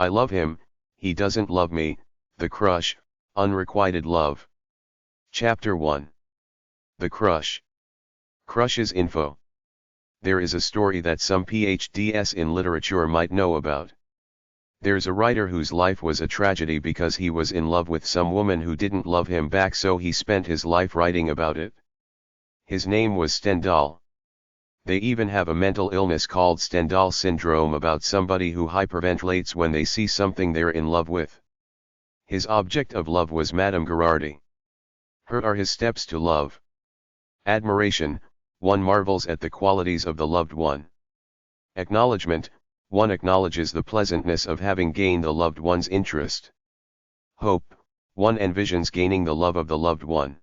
I love him, he doesn't love me, the crush, unrequited love. Chapter 1. The crush. Crushes info. There is a story that some PhDs in literature might know about. There's a writer whose life was a tragedy because he was in love with some woman who didn't love him back, so he spent his life writing about it. His name was Stendhal. They even have a mental illness called Stendhal syndrome about somebody who hyperventilates when they see something they're in love with. His object of love was Madame Gherardi. Here are his steps to love. Admiration, one marvels at the qualities of the loved one. Acknowledgement, one acknowledges the pleasantness of having gained the loved one's interest. Hope, one envisions gaining the love of the loved one.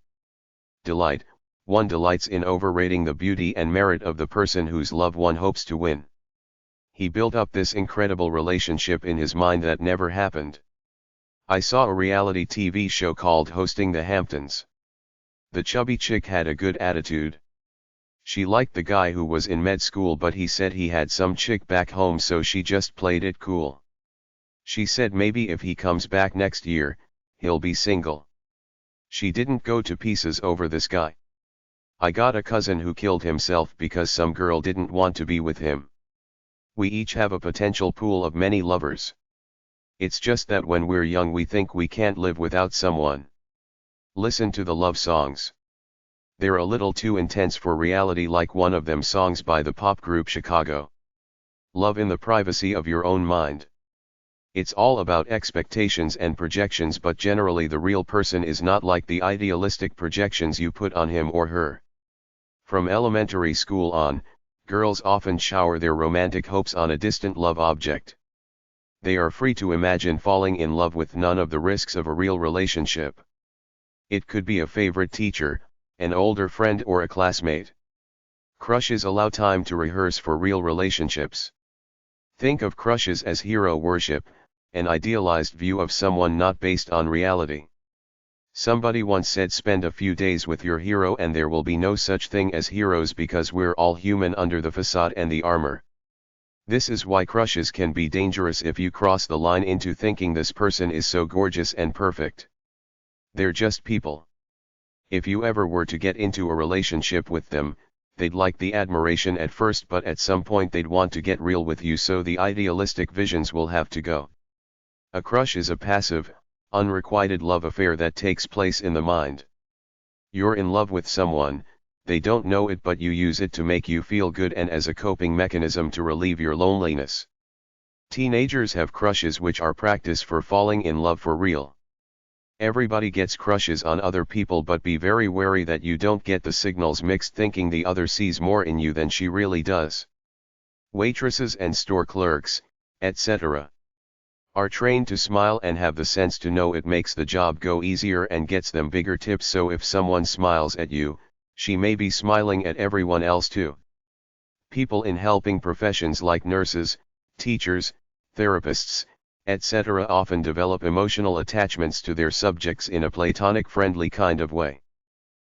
Delight, one delights in overrating the beauty and merit of the person whose love one hopes to win. He built up this incredible relationship in his mind that never happened. I saw a reality TV show called Hosting the Hamptons. The chubby chick had a good attitude. She liked the guy who was in med school, but he said he had some chick back home, so she just played it cool. She said maybe if he comes back next year, he'll be single. She didn't go to pieces over this guy. I got a cousin who killed himself because some girl didn't want to be with him. We each have a potential pool of many lovers. It's just that when we're young we think we can't live without someone. Listen to the love songs. They're a little too intense for reality, like one of them songs by the pop group Chicago. Love in the privacy of your own mind. It's all about expectations and projections, but generally the real person is not like the idealistic projections you put on him or her. From elementary school on, girls often shower their romantic hopes on a distant love object. They are free to imagine falling in love with none of the risks of a real relationship. It could be a favorite teacher, an older friend, or a classmate. Crushes allow time to rehearse for real relationships. Think of crushes as hero worship, an idealized view of someone not based on reality. Somebody once said, spend a few days with your hero and there will be no such thing as heroes, because we're all human under the facade and the armor. This is why crushes can be dangerous if you cross the line into thinking this person is so gorgeous and perfect. They're just people. If you ever were to get into a relationship with them, they'd like the admiration at first, but at some point they'd want to get real with you, so the idealistic visions will have to go. A crush is a passive, unrequited love affair that takes place in the mind. You're in love with someone, they don't know it, but you use it to make you feel good and as a coping mechanism to relieve your loneliness. Teenagers have crushes, which are practice for falling in love for real. Everybody gets crushes on other people, but be very wary that you don't get the signals mixed, thinking the other sees more in you than she really does. Waitresses and store clerks, etc., are trained to smile and have the sense to know it makes the job go easier and gets them bigger tips, so if someone smiles at you, she may be smiling at everyone else too. People in helping professions like nurses, teachers, therapists, etc. often develop emotional attachments to their subjects in a platonic, friendly kind of way.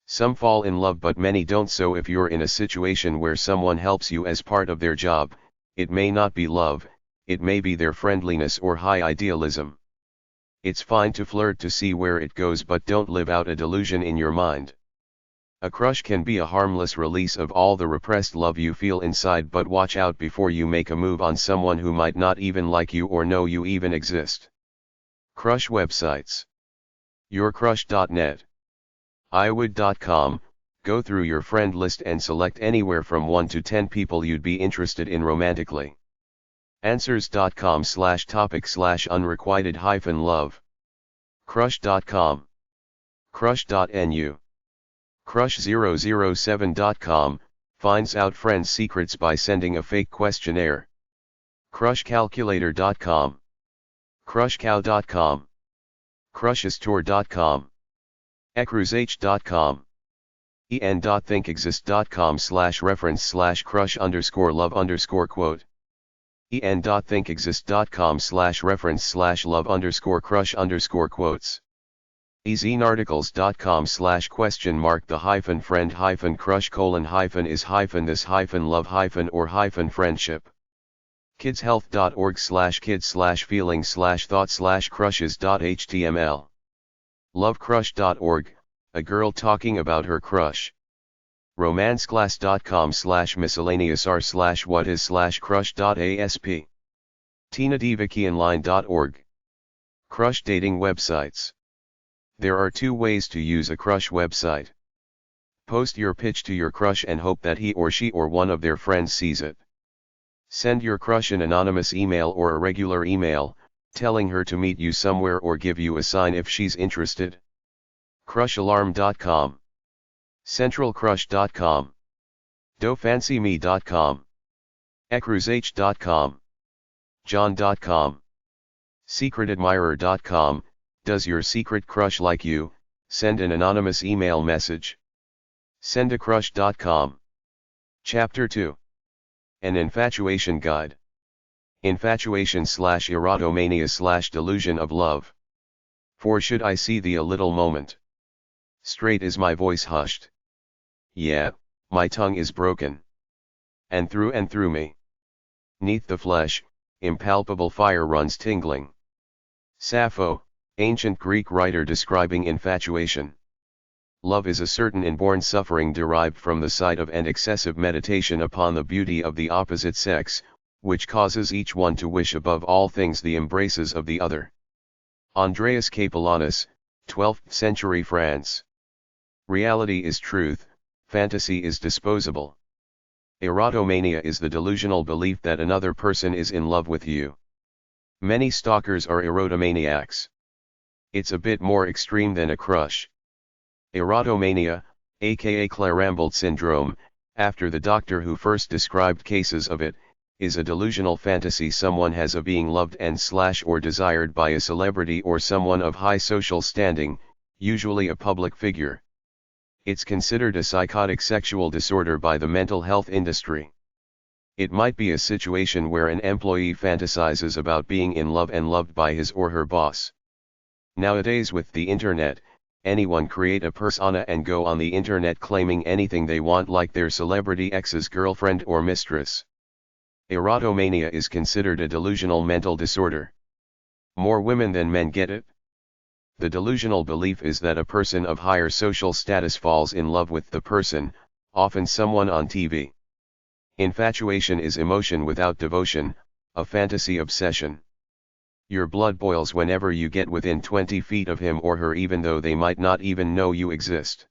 Some fall in love, but many don't, so if you're in a situation where someone helps you as part of their job, it may not be love, it may be their friendliness or high idealism. It's fine to flirt to see where it goes, but don't live out a delusion in your mind. A crush can be a harmless release of all the repressed love you feel inside, but watch out before you make a move on someone who might not even like you or know you even exist. Crush websites. YourCrush.net. iWood.com. Go through your friend list and select anywhere from 1 to 10 people you'd be interested in romantically. Answers.com/topic/unrequited-love. Crush.com. Crush.nu. Crush007.com, finds out friends' secrets by sending a fake questionnaire. Crushcalculator.com. Crushcow.com. Crushestore.com. Ecrush.com. en.thinkexist.com/reference/crush_love_quote. en.thinkexist.com/reference/love_crush_quotes. ezinarticles.com/?the-friend-crush:"-is-this-love-friendship". kidshealth.org/kids/feelings/thoughts/crushes.html. Lovecrush.org, a girl talking about her crush. romanceclass.com/miscellaneousr/whatis/crush.asp. tinadvikianline.org. Crush dating websites. There are two ways to use a crush website. Post your pitch to your crush and hope that he or she or one of their friends sees it. Send your crush an anonymous email or a regular email, telling her to meet you somewhere or give you a sign if she's interested. Crushalarm.com. centralcrush.com. dofancymE.com. ecruzh.com. john.com. secretadmirer.com. Does your secret crush like you? Send an anonymous email message. sendacrush.com. Chapter 2. An Infatuation Guide. Infatuation/erotomania/delusion of love. For should I see thee a little moment? Straight is my voice hushed. Yeah, my tongue is broken. And through me, 'neath the flesh, impalpable fire runs tingling. Sappho, ancient Greek writer describing infatuation. Love is a certain inborn suffering derived from the sight of and excessive meditation upon the beauty of the opposite sex, which causes each one to wish above all things the embraces of the other. Andreas Capellanus, 12th century France. Reality is truth, fantasy is disposable. Erotomania is the delusional belief that another person is in love with you. Many stalkers are erotomaniacs. It's a bit more extreme than a crush. Erotomania, aka Clairambert syndrome, after the doctor who first described cases of it, is a delusional fantasy someone has of being loved and/or desired by a celebrity or someone of high social standing, usually a public figure. It's considered a psychotic sexual disorder by the mental health industry. It might be a situation where an employee fantasizes about being in love and loved by his or her boss. Nowadays with the internet, anyone create a persona and go on the internet claiming anything they want, like their celebrity ex's girlfriend or mistress. Erotomania is considered a delusional mental disorder. More women than men get it. The delusional belief is that a person of higher social status falls in love with the person, often someone on TV. Infatuation is emotion without devotion, a fantasy obsession. Your blood boils whenever you get within 20 feet of him or her, even though they might not even know you exist.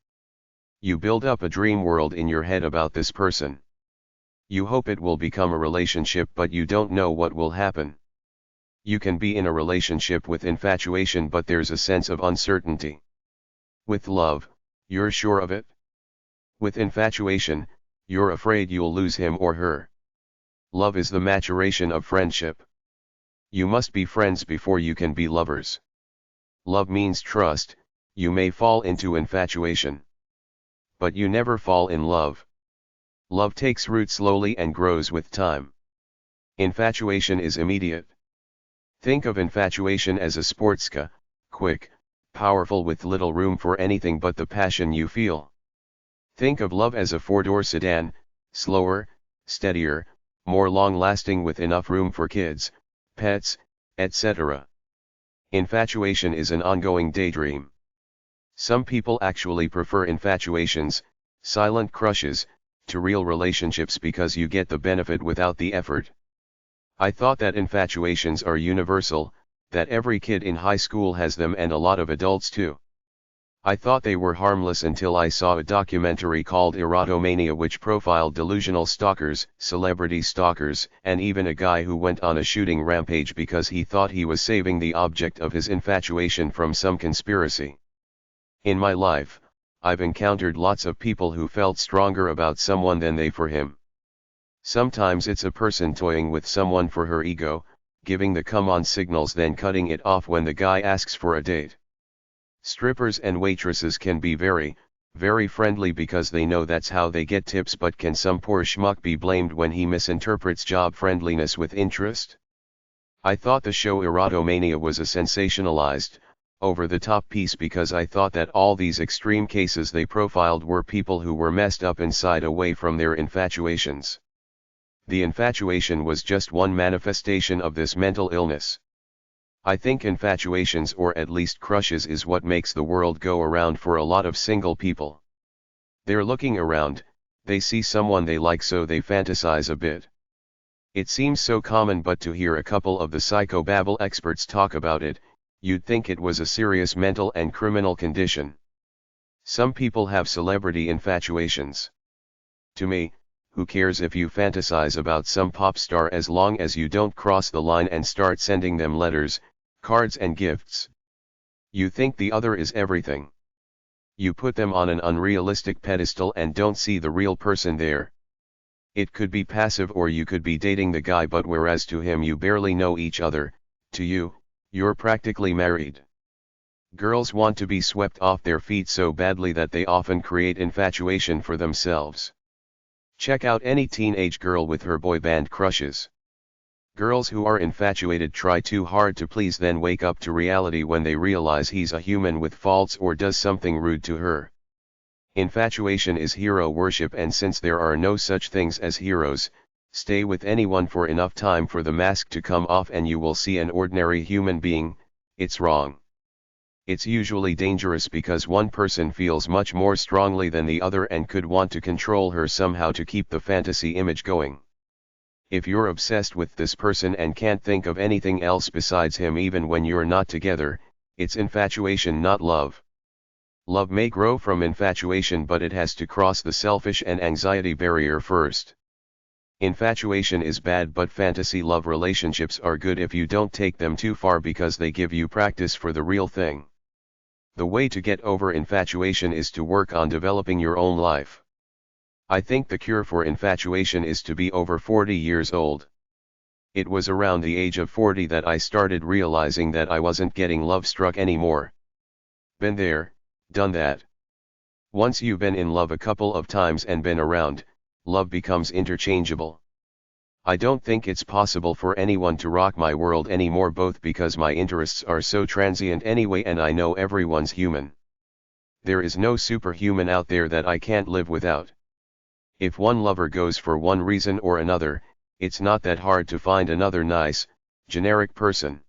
You build up a dream world in your head about this person. You hope it will become a relationship, but you don't know what will happen. You can be in a relationship with infatuation, but there's a sense of uncertainty. With love, you're sure of it. With infatuation, you're afraid you'll lose him or her. Love is the maturation of friendship. You must be friends before you can be lovers. Love means trust. You may fall into infatuation, but you never fall in love. Love takes root slowly and grows with time. Infatuation is immediate. Think of infatuation as a sportscar, quick, powerful, with little room for anything but the passion you feel. Think of love as a four-door sedan, slower, steadier, more long-lasting, with enough room for kids, pets, etc. Infatuation is an ongoing daydream. Some people actually prefer infatuations, silent crushes, to real relationships because you get the benefit without the effort. I thought that infatuations are universal, that every kid in high school has them and a lot of adults too. I thought they were harmless until I saw a documentary called Erotomania, which profiled delusional stalkers, celebrity stalkers, and even a guy who went on a shooting rampage because he thought he was saving the object of his infatuation from some conspiracy. In my life, I've encountered lots of people who felt stronger about someone than they for him. Sometimes it's a person toying with someone for her ego, giving the come on signals, then cutting it off when the guy asks for a date. Strippers and waitresses can be very, very friendly because they know that's how they get tips, but can some poor schmuck be blamed when he misinterprets job friendliness with interest? I thought the show Erotomania was a sensationalized, over-the-top piece because I thought that all these extreme cases they profiled were people who were messed up inside away from their infatuations. The infatuation was just one manifestation of this mental illness. I think infatuations, or at least crushes, is what makes the world go around for a lot of single people. They're looking around, they see someone they like, so they fantasize a bit. It seems so common, but to hear a couple of the psychobabble experts talk about it, you'd think it was a serious mental and criminal condition. Some people have celebrity infatuations. To me, who cares if you fantasize about some pop star as long as you don't cross the line and start sending them letters, cards and gifts? You think the other is everything. You put them on an unrealistic pedestal and don't see the real person there. It could be passive, or you could be dating the guy, but whereas to him you barely know each other, to you, you're practically married. Girls want to be swept off their feet so badly that they often create infatuation for themselves. Check out any teenage girl with her boy band crushes. Girls who are infatuated try too hard to please, then wake up to reality when they realize he's a human with faults or does something rude to her. Infatuation is hero worship, and since there are no such things as heroes, stay with anyone for enough time for the mask to come off and you will see an ordinary human being. It's wrong. It's usually dangerous because one person feels much more strongly than the other and could want to control her somehow to keep the fantasy image going. If you're obsessed with this person and can't think of anything else besides him even when you're not together, it's infatuation, not love. Love may grow from infatuation, but it has to cross the selfish and anxiety barrier first. Infatuation is bad, but fantasy love relationships are good if you don't take them too far because they give you practice for the real thing. The way to get over infatuation is to work on developing your own life. I think the cure for infatuation is to be over 40 years old. It was around the age of 40 that I started realizing that I wasn't getting love struck anymore. Been there, done that. Once you've been in love a couple of times and been around, love becomes interchangeable. I don't think it's possible for anyone to rock my world anymore, both because my interests are so transient anyway and I know everyone's human. There is no superhuman out there that I can't live without. If one lover goes for one reason or another, it's not that hard to find another nice, generic person.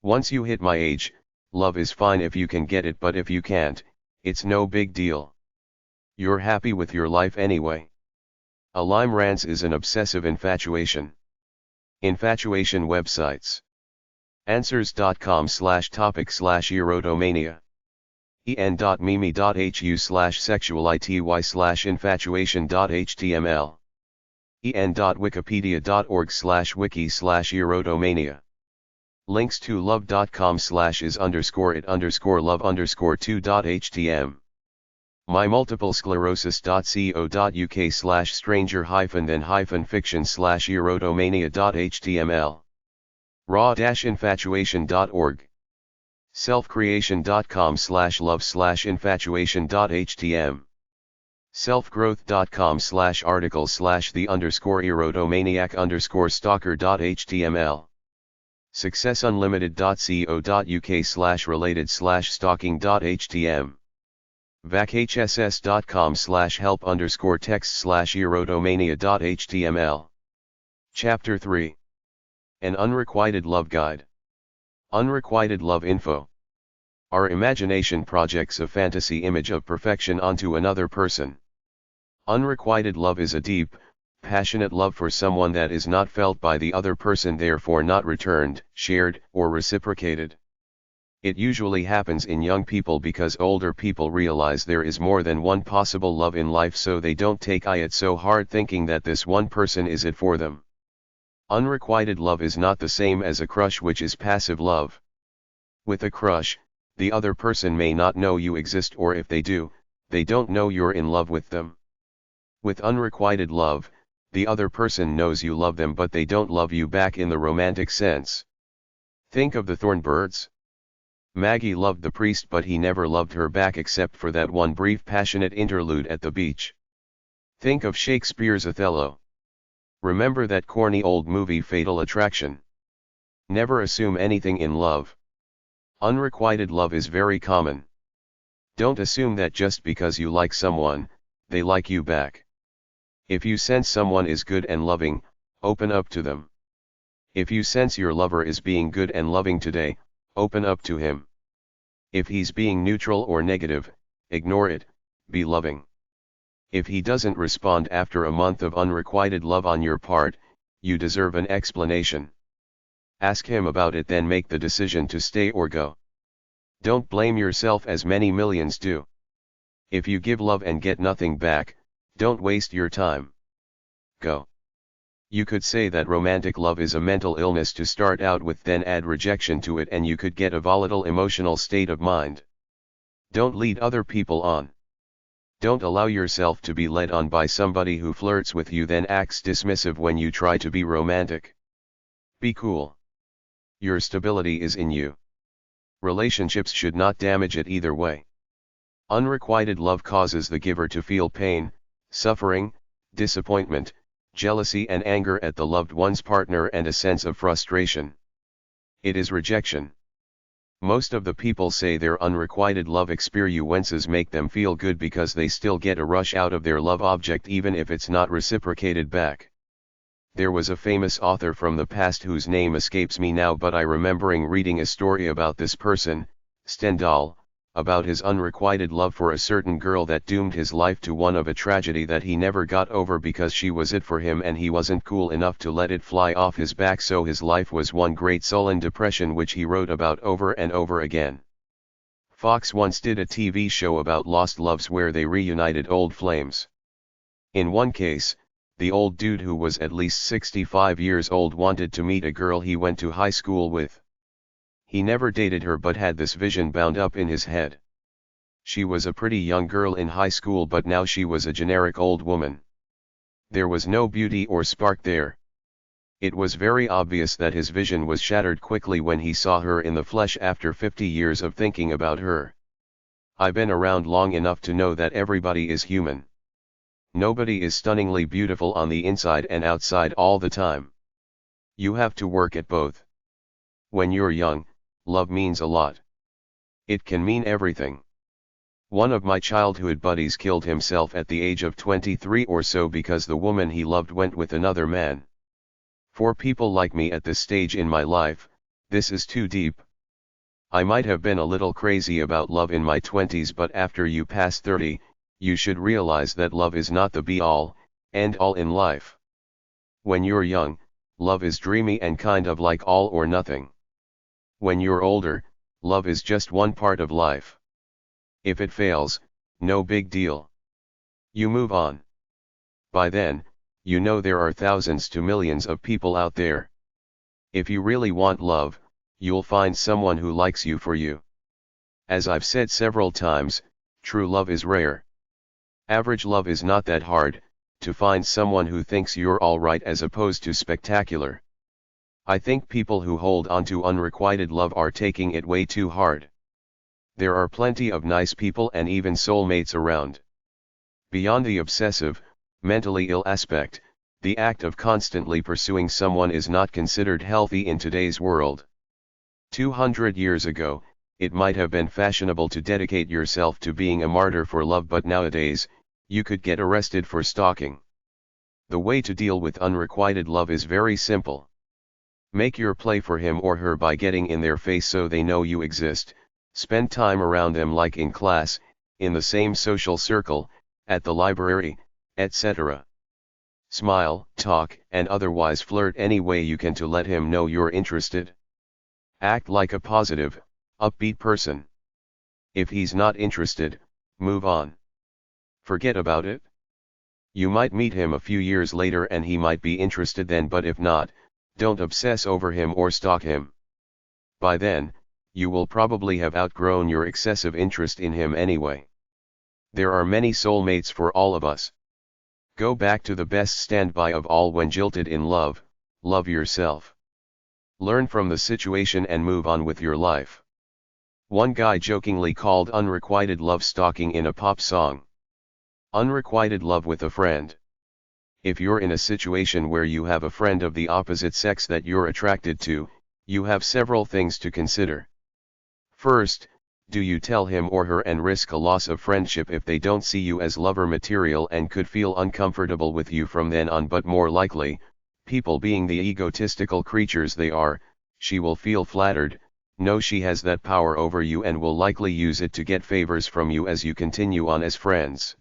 Once you hit my age, love is fine if you can get it, but if you can't, it's no big deal. You're happy with your life anyway. A limerence is an obsessive infatuation. Infatuation websites. Answers.com/topic/erotomania. en.mimi.hu/sexuality/infatuation.html. en.wikipedia.org/wiki/erotomania. Links to love.com/is_it_love_2.htm. mymultiplesclerosis.co.uk/stranger-than-fiction/erotomania.html. raw-infatuation.org. selfcreation.com/love/infatuation.htm. selfgrowth.com/articles/the_erotomaniac_stalker.html. successunlimited.co.uk/related/stalking.htm. vachss.com/help_text/erotomania.html. Chapter 3. An Unrequited Love Guide. Unrequited Love Info. Our imagination projects a fantasy image of perfection onto another person. Unrequited love is a deep, passionate love for someone that is not felt by the other person, therefore not returned, shared, or reciprocated. It usually happens in young people because older people realize there is more than one possible love in life, so they don't take it so hard thinking that this one person is it for them. Unrequited love is not the same as a crush, which is passive love. With a crush, the other person may not know you exist, or if they do, they don't know you're in love with them. With unrequited love, the other person knows you love them, but they don't love you back in the romantic sense. Think of the Thornbirds. Maggie loved the priest, but he never loved her back except for that one brief passionate interlude at the beach. Think of Shakespeare's Othello. Remember that corny old movie Fatal Attraction? Never assume anything in love. Unrequited love is very common. Don't assume that just because you like someone, they like you back. If you sense someone is good and loving, Open up to them. If you sense your lover is being good and loving today, open up to him. If he's being neutral or negative, ignore it, be loving. If he doesn't respond after a month of unrequited love on your part, you deserve an explanation. Ask him about it, then make the decision to stay or go. Don't blame yourself as many millions do. If you give love and get nothing back, don't waste your time. Go. You could say that romantic love is a mental illness to start out with, then add rejection to it, and you could get a volatile emotional state of mind. Don't lead other people on. Don't allow yourself to be led on by somebody who flirts with you then acts dismissive when you try to be romantic. Be cool. Your stability is in you. Relationships should not damage it either way. Unrequited love causes the giver to feel pain, suffering, disappointment, jealousy and anger at the loved one's partner, and a sense of frustration. It is rejection. Most of the people say their unrequited love experiences make them feel good because they still get a rush out of their love object even if it's not reciprocated back. There was a famous author from the past whose name escapes me now, but I remembering reading a story about this person, Stendhal, about his unrequited love for a certain girl that doomed his life to one of a tragedy that he never got over because she was it for him and he wasn't cool enough to let it fly off his back, so his life was one great sullen depression, which he wrote about over and over again. Fox once did a TV show about lost loves where they reunited old flames. In one case, the old dude, who was at least 65 years old, wanted to meet a girl he went to high school with. He never dated her but had this vision bound up in his head. She was a pretty young girl in high school, but now she was a generic old woman. There was no beauty or spark there. It was very obvious that his vision was shattered quickly when he saw her in the flesh after 50 years of thinking about her. I've been around long enough to know that everybody is human. Nobody is stunningly beautiful on the inside and outside all the time. You have to work at both. When you're young, love means a lot. It can mean everything. One of my childhood buddies killed himself at the age of 23 or so because the woman he loved went with another man. For people like me at this stage in my life, this is too deep. I might have been a little crazy about love in my 20s, but after you pass 30, you should realize that love is not the be-all, end-all in life. When you're young, love is dreamy and kind of like all or nothing. When you're older, love is just one part of life. If it fails, no big deal. You move on. By then, you know there are thousands to millions of people out there. If you really want love, you'll find someone who likes you for you. As I've said several times, true love is rare. Average love is not that hard to find someone who thinks you're alright as opposed to spectacular. I think people who hold on to unrequited love are taking it way too hard. There are plenty of nice people and even soulmates around. Beyond the obsessive, mentally ill aspect, the act of constantly pursuing someone is not considered healthy in today's world. 200 years ago, it might have been fashionable to dedicate yourself to being a martyr for love, but nowadays, you could get arrested for stalking. The way to deal with unrequited love is very simple. Make your play for him or her by getting in their face so they know you exist. Spend time around them, like in class, in the same social circle, at the library, etc. Smile, talk, and otherwise flirt any way you can to let him know you're interested. Act like a positive, upbeat person. If he's not interested, move on. Forget about it. You might meet him a few years later and he might be interested then, but if not, don't obsess over him or stalk him. By then, you will probably have outgrown your excessive interest in him anyway. There are many soulmates for all of us. Go back to the best standby of all when jilted in love: love yourself. Learn from the situation and move on with your life. One guy jokingly called unrequited love stalking in a pop song. Unrequited love with a friend. If you're in a situation where you have a friend of the opposite sex that you're attracted to, you have several things to consider. First, do you tell him or her and risk a loss of friendship if they don't see you as lover material and could feel uncomfortable with you from then on? But more likely, People being the egotistical creatures they are, she will feel flattered, know she has that power over you and will likely use it to get favors from you as you continue on as friends.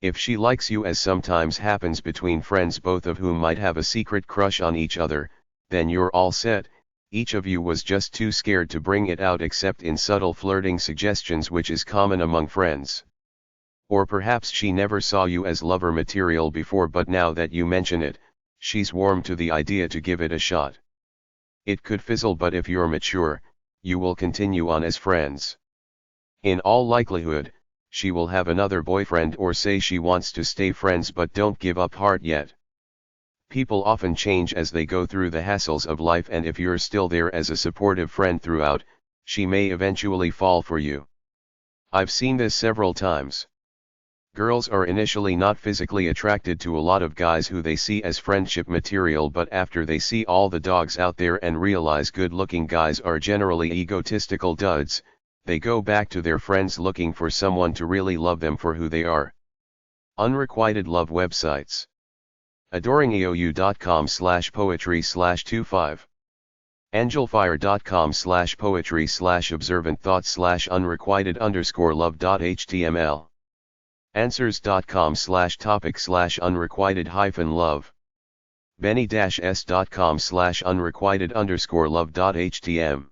If she likes you, as sometimes happens between friends both of whom might have a secret crush on each other, then you're all set. Each of you was just too scared to bring it out except in subtle flirting suggestions, which is common among friends. Or perhaps she never saw you as lover material before, but now that you mention it, she's warmed to the idea to give it a shot. It could fizzle, but if you're mature, you will continue on as friends. In all likelihood, she will have another boyfriend or say she wants to stay friends but don't give up heart yet. People often change as they go through the hassles of life, and if you're still there as a supportive friend throughout, she may eventually fall for you. I've seen this several times. Girls are initially not physically attracted to a lot of guys who they see as friendship material, but after they see all the dogs out there and realize good-looking guys are generally egotistical duds, they go back to their friends looking for someone to really love them for who they are. Unrequited love websites. adoringeou.com/poetry/25 angelfire.com/poetry/observant thoughts/unrequited_love.html answers.com/topic/unrequited-love benny-s.com/unrequited_love.htm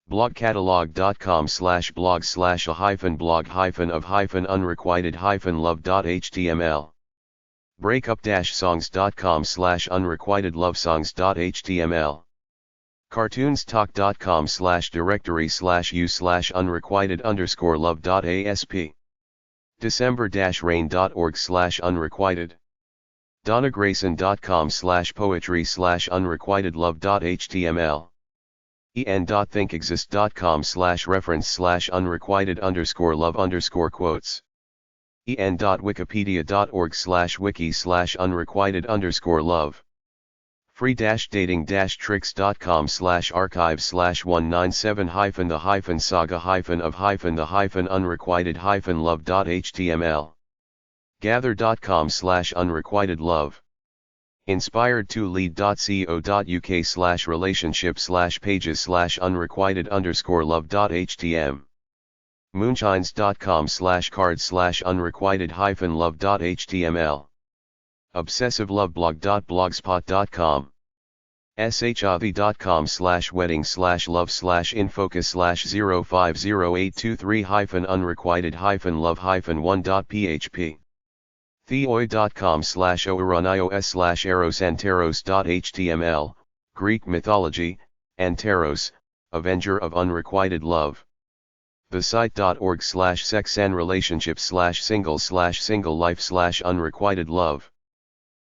blogcatalog.com/blog/a-of-unrequited-love.html breakup-songs.com/unrequited-lovesongs.html cartoons.talk.com/directory/u/unrequited_love.asp december-rain.org/unrequited donnagrayson.com/poetry/unrequited-love.html en.thinkexist.com/reference/unrequited_love_quotes en.wikipedia.org/wiki/unrequited_love free-dating-tricks.com/archive/197-the-saga-of-the-unrequited-love.html gather.com/unrequited-love inspired2lead.co.uk/relationship/pages/unrequited_love.htm moonshines.com/cards/unrequited-love.html obsessiveloveblog.blogspot.com shravi.com/wedding/love/infocus/0508223-unrequited-love-1.php theoi.com/ouronios/eros-anteros.html Greek mythology, Anteros, avenger of unrequited love. thesite.org/sex and relationship/single/single life/unrequited love